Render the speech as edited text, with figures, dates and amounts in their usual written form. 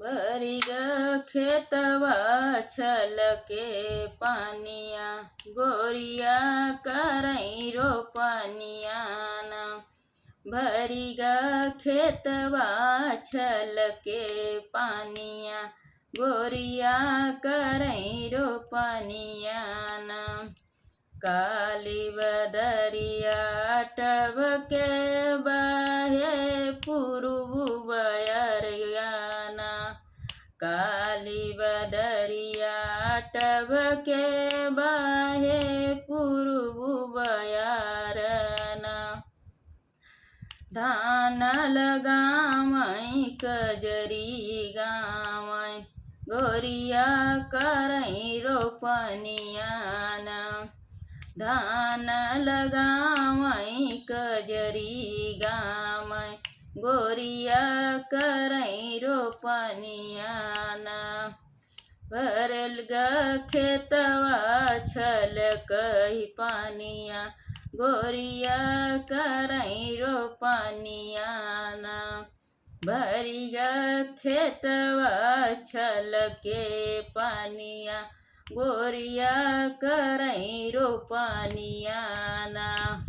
भरी ग खेतवा छलके पानिया, गोरिया करई रोपनिया ना। भरी ग खेतवा छलके पानिया, गोरिया करई रोपनिया ना। काली बदरिया टबके बहे पूर्व बयरियाना, काली बदरिया टबके बहे पूर्व बयरना। धान लगावई कजरी गावई, गोरिया करई रोपनिया ना। धान लगावई कजरी गावई, गोरिया करई रोपनिया ना। भरल ग खेतवा छलकही पानिया, गोरिया करई रोपनिया ना। भरी ग खेतवा छलके पानिया, गोरिया करई रोपनिया ना।